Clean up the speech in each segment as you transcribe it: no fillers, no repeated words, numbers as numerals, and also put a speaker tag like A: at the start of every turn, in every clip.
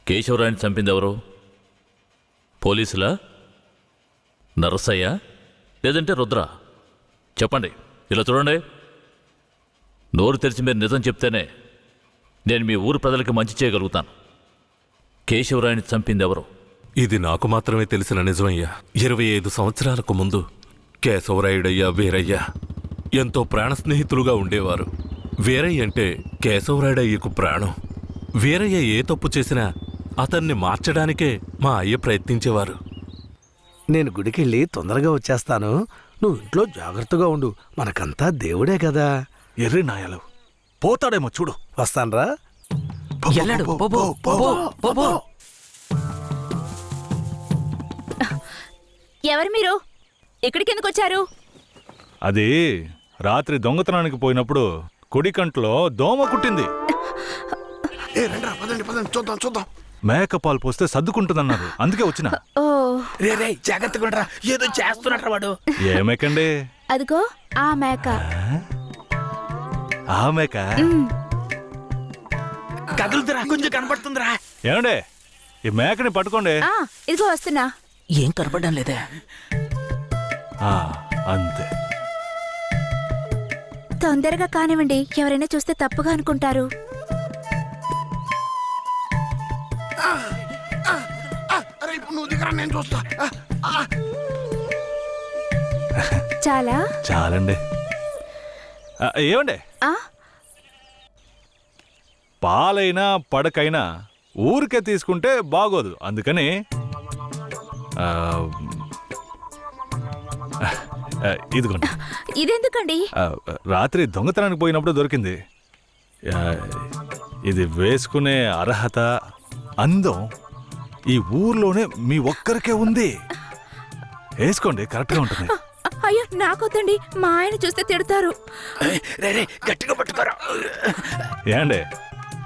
A: కేశవరాయని చంపింది ఎవరు? పోలీసులా, నరసయ్య, లేదంటే రుద్ర? చెప్పండి. ఇలా చూడండి, నోరు తెరిచి మీరు నిజం చెప్తేనే నేను మీ ఊరు ప్రజలకి మంచి చేయగలుగుతాను. కేశవరాయని చంపింది ఎవరు?
B: ఇది నాకు మాత్రమే తెలిసిన నిజమయ్యా. 25 సంవత్సరాలకు ముందు కేశవరాయుడయ్యా వీరయ్య ఎంతో ప్రాణ స్నేహితులుగా ఉండేవారు. వీరయ్య అంటే కేశవరాయుడయ్యకు ప్రాణం. వీరయ్య ఏ తప్పు చేసినా అతన్ని మార్చడానికే మా అయ్య ప్రయత్నించేవారు.
C: నేను గుడికెళ్ళి తొందరగా వచ్చేస్తాను. నువ్వు ఇంట్లో జాగ్రత్తగా ఉండు. మనకంతా దేవుడే కదా.
D: ఎర్రి నాయలు పోతాడేమో చూడు.
C: వస్తాన్రా.
E: ఎవరు మీరు? ఎక్కడికి ఎందుకు వచ్చారు?
D: అది రాత్రి దొంగతనానికి పోయినప్పుడు కుడి కంట్లో దోమ కుట్టింది.
C: చూద్దాం.
D: మేకపాలు పోస్తే సర్దుకుంటుందన్నారు, అందుకే వచ్చిన.
E: ఓ,
C: రే జాగ్రత్తగా ఏదో చేస్తున్నట్రా వాడు.
D: ఏ మేకండి?
E: అదిగో ఆ మేక.
D: ఆ మేక
C: కదులుతురా, కొంచెం కనపడుతుందిరా.
D: ఏమండే, ఈ మేకని పట్టుకోండి.
E: ఇదిగో వస్తున్నా.
F: ఏం కనపడడం లేదే.
D: అంతే.
E: తొందరగా కానివ్వండి, ఎవరైనా చూస్తే తప్పుగా అనుకుంటారు.
C: నేను చూస్తా.
E: చాలా
D: చాలండి. ఏమండే, పాలైనా పడకైనా ఊరికే తీసుకుంటే బాగోదు. అందుకని ఇదిగోండి.
E: ఇదెందుకండి?
D: రాత్రి దొంగతనానికి పోయినప్పుడు దొరికింది. ఇది వేసుకునే అర్హత, అందం ఈ ఊర్లోనే మీ ఒక్కరికే ఉంది. వేసుకోండి, కరెక్ట్గా ఉంటుంది.
E: అయ్యో నాకొద్దండి, మా ఆయన చూస్తే తిడతారు.
C: గట్టిగా పట్టుకోరా.
D: ఏండే,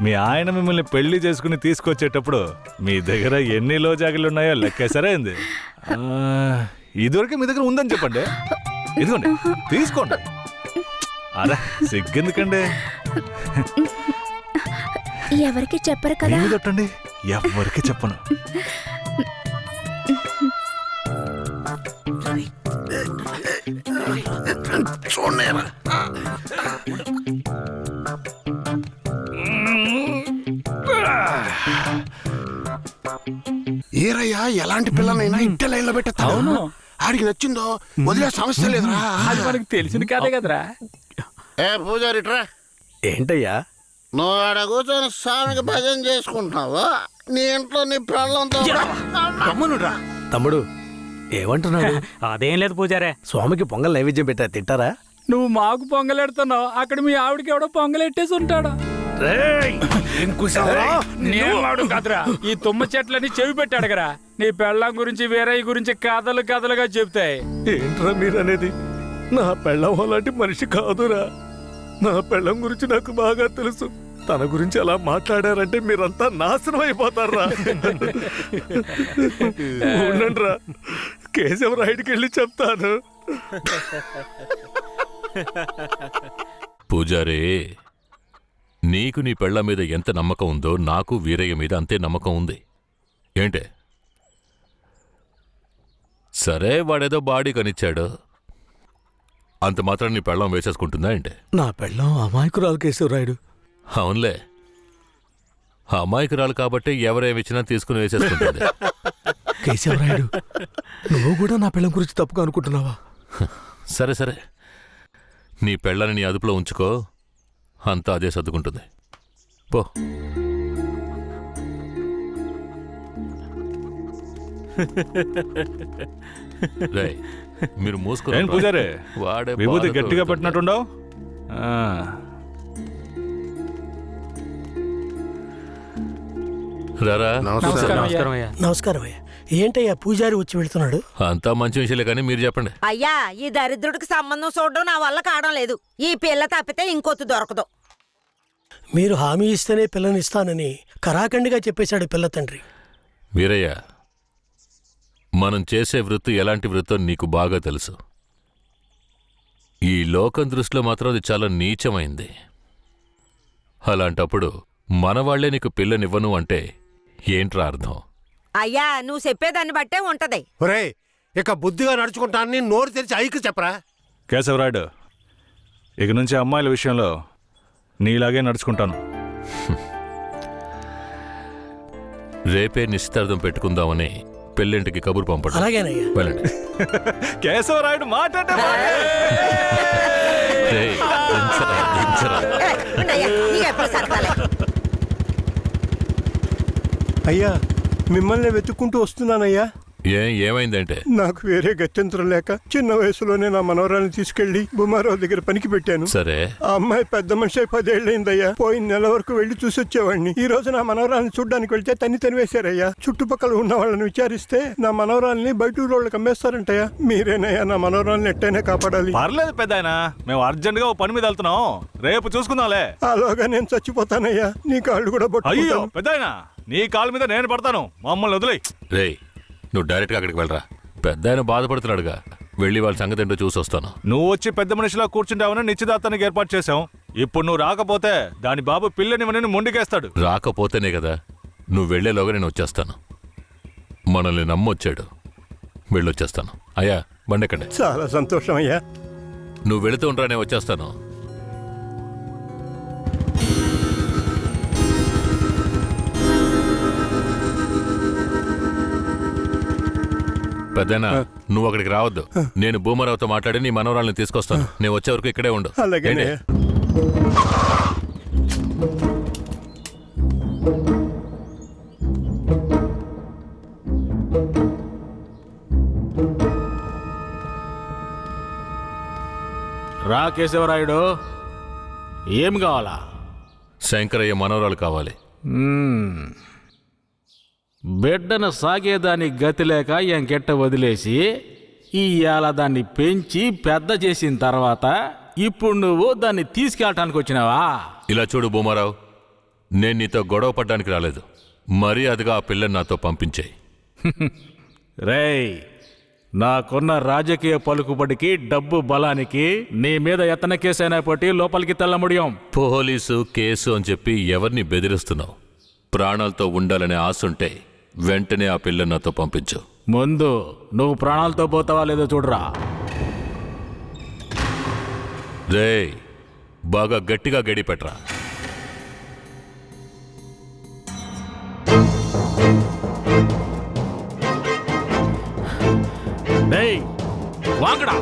D: మీ ఆయన మిమ్మల్ని పెళ్లి చేసుకుని తీసుకొచ్చేటప్పుడు మీ దగ్గర ఎన్ని లోజాగిలున్నాయో లెక్కేసరే అయింది. ఇదివరకే మీ దగ్గర ఉందని చెప్పండి. ఇదిగోండి, తీసుకోండి. అలా సిగ్గెందుకండి?
E: ఎవరికి చెప్పరు కదా.
D: కొట్టండి, ఎవరికి చెప్పను.
G: ఏరయ్యా, ఎలాంటి పిల్లనైనా ఇంటి లైన్లో పెట్టేస్తాను.
F: అవును,
G: ఆడికి నచ్చిందో వదిలే సమస్య లేదురా.
F: అది మనకి తెలిసింది కాదే కదరా.
H: ఏ పూజారిట్రా,
C: ఏంటయ్యా?
H: నువ్వు ఆడ కూర్చొని స్వామికి భజన చేసుకుంటున్నావు, నీ ఇంట్లో నీ పిల్లలతో.
C: తమ్ముడు ఏమంటున్నాడు?
F: అదేం లేదు పూజారే.
C: స్వామికి పొంగల్ నైవేద్యం పెట్టా, తింటారా?
F: నువ్వు మాకు పొంగలెడుతున్నావు, అక్కడ మీ ఆవిడకి ఎవడో పొంగలెట్టేసి ఉంటాడు. నేను కదరా, ఈ తుమ్మ చెట్లని చెవి పెట్టాడు కదా. నీ పెళ్ళం గురించి వీరయ్య గురించి కథలు కథలుగా చెప్తాయి.
C: ఏంట్రా మీరనేది? నా పెళ్ళం అలాంటి మనిషి కాదురా. నా పెళ్ళం గురించి నాకు బాగా తెలుసు. తన గురించి అలా మాట్లాడారంటే మీరంతా నాశనం అయిపోతారా. ఉండండిరా, కేశవరాయుడికి వెళ్ళి చెప్తాను.
A: పూజారే, నీకు నీ పెళ్ళ మీద ఎంత నమ్మకం ఉందో నాకు వీరయ్య మీద అంతే నమ్మకం ఉంది. ఏంటే? సరే, వాడేదో బాడీ కనిచ్చాడు, అంత మాత్రం నీ పెళ్ళం వేసేసుకుంటుందా ఏంటే?
C: నా పెళ్ళం అమాయకురాలు కేశవరాయుడు.
A: అవునులే, అమాయకురాలు కాబట్టి ఎవరేమిచ్చినా తీసుకుని వేసేసుకుంటుంది.
C: కేశవరాయుడు, నువ్వు కూడా నా పెళ్ళం గురించి తప్పుగా అనుకుంటున్నావా?
A: సరే సరే, నీ పెళ్ళని నీ అదుపులో ఉంచుకో, అంతా అదే సర్దుకుంటుంది. పో. రేయ్, మీరు మూసుకుని
D: పూజారే,
A: వాడే
D: విభూతి
A: బాధతో
D: గట్టిగా
A: వెళ్తుంటే.
D: పెట్టినట్టుండవు.
A: రారా.
G: నమస్కారం అయ్యా. ఏంటయ్యా పూజారి వచ్చి వెళ్తున్నాడు?
A: అంతా మంచి విషయాలే, కానీ మీరు చెప్పండి.
I: అయ్యా, ఈ దరిద్రుడికి సంబంధం చూడడం నా వల్ల కావడం లేదు. ఈ పిల్ల తప్పితే ఇంకొత్తు దొరకదు.
G: మీరు హామీ ఇస్తేనే పిల్లనిస్తానని కరాఖండిగా చెప్పేశాడు పిల్ల తండ్రి.
A: వీరయ్య, మనం చేసే వృత్తి ఎలాంటి వృత్తో నీకు బాగా తెలుసు. ఈ లోకం దృష్టిలో మాత్రం అది చాలా నీచమైంది. అలాంటప్పుడు మనవాళ్లే నీకు పిల్లనివ్వను అంటే ఏంట్రా అర్థం?
I: అయ్యా నువ్వు చెప్పేదాన్ని బట్టే ఉంటది.
J: ఒరే ఇక బుద్ధిగా నడుచుకుంటానని నోరు తెరిచి ఐకి చెప్పరా.
D: కేశవరాయుడు, ఇక నుంచి అమ్మాయిల విషయంలో నీలాగే నడుచుకుంటాను.
A: రేపే నిశ్చితార్థం పెట్టుకుందామని పెళ్ళింటికి కబురు పంపండి.
G: అలాగేనయ్యా.
A: వెళ్ళండి.
D: కేశవరాయుడు మాట్లాడే
A: రేయ్, దించరా, దించరా.
I: ఉండయ్యా, నీకెప్పుడు సరదాలే.
C: అయ్యా మిమ్మల్ని వెతుక్కుంటూ వస్తున్నానయ్యా.
A: ఏమైందంటే?
C: నాకు వేరే గత్యంతరం లేక చిన్న వయసులోనే నా మనవరాన్ని తీసుకెళ్లి బుమారావు దగ్గర పనికి పెట్టాను.
A: సరే,
C: ఆ అమ్మాయి పెద్ద మనిషి అయి 10 ఏళ్ళైందయ్యా. పోయిన నెల వరకు వెళ్లి చూసి వచ్చేవాడిని. ఈ రోజు నా మనవరాల్ని చూడ్డానికి వెళ్తే తనివేశారయ్యా. చుట్టుపక్కల ఉన్న వాళ్ళని విచారిస్తే నా మనవరాల్ని బయట ఊరోళ్ళకి అమ్మేస్తారంటయ్యా. మీరేనయ్యా నా మనవరాల్ని ఎట్టైనా కాపాడాలి.
D: పర్లేదు పెద్దాయనా, మేము అర్జెంట్ గా ఓ పని మీద వెళ్తున్నాం, రేపు చూసుకుందాంలే.
C: అలాగా నేను చచ్చిపోతానయ్యా. నీ కాళ్ళు కూడా
D: అయ్యో
C: పట్టుకుంటాను.
D: పెద్దాయనా, నీ కాళ్ళ మీద నేను పడతాను, మమ్మల్ని వదిలేయ్.
A: రేయ్, నువ్వు డైరెక్ట్గా అక్కడికి వెళ్ళరా. పెద్ద ఆయన బాధపడుతున్నాడుగా, వెళ్ళి వాళ్ళ సంగతి ఏంటో చూసి వస్తాను.
D: నువ్వు వచ్చి పెద్ద మనిషిలా కూర్చుంటావని నిశ్చితార్థానికి ఏర్పాటు చేశాం. ఇప్పుడు నువ్వు రాకపోతే దాని బాబు పిల్లని మొండికేస్తాడు.
A: రాకపోతేనే కదా. నువ్వు వెళ్లేలోగా నేను వచ్చేస్తాను. మనల్ని నమ్మొచ్చాడు, వెళ్ళొచ్చేస్తాను. అయ్యా బండెక్కండి.
C: చాలా సంతోషం అయ్యా.
A: నువ్వు వెళుతూ ఉండరా, నేను వచ్చేస్తాను. పెద్దనా, నువ్వు అక్కడికి రావద్దు. నేను భూమరావుతో మాట్లాడి నీ మనవరాల్ని తీసుకొస్తాను. నేను వచ్చే వరకు ఇక్కడే ఉండు.
C: అలాగేనే.
F: రా కేశవరాయుడు, ఏం కావాలా?
A: శంకరయ్య మనవరాలు కావాలి.
F: బిడ్డను సాగేదానికి గతి లేక ఎంకెట్ట వదిలేసి ఇవాళ దాన్ని పెంచి పెద్ద చేసిన తర్వాత ఇప్పుడు నువ్వు దాన్ని తీసుకెళ్ళటానికి వచ్చినావా?
A: ఇలా చూడు భూమారావు, నేను నీతో గొడవ పడ్డానికి రాలేదు. మర్యాదగా ఆ పిల్లని నాతో పంపించేయి.
F: రేయ్, నాకున్న రాజకీయ పలుకుబడికి డబ్బు బలానికి నీ మీద ఎత్తన కేసైనా పట్టి లోపలికి తెల్లముడియం.
A: పోలీసు కేసు అని చెప్పి ఎవరిని బెదిరిస్తున్నావు? ప్రాణాలతో ఉండాలనే ఆశుంటే వెంటనే ఆ పిల్లని నాతో పంపించు.
F: ముందు నువ్వు ప్రాణాలతో పోతావా లేదో చూడరా.
A: రేయ్, బాగా గట్టిగా గడి పెట్టరా.
F: డేయ్ వాంగడా,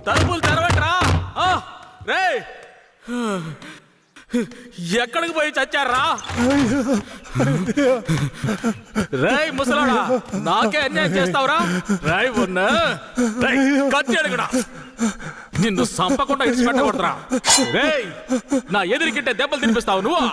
F: తలుపులు తెరవట్రా రేయ్ ఎక్కడికి పోయి చచ్చారా రేయ్ ముసలాడా నాకే అన్యాయం చేస్తావురా రాయ్ ఉన్నా కత్తి అడుగుడా నిన్ను సంపకుండా ఇచ్చి పెట్టకూడదురా రేయ్ నా ఎదురుకిట్టే దెబ్బలు తినిపిస్తావు నువ్వు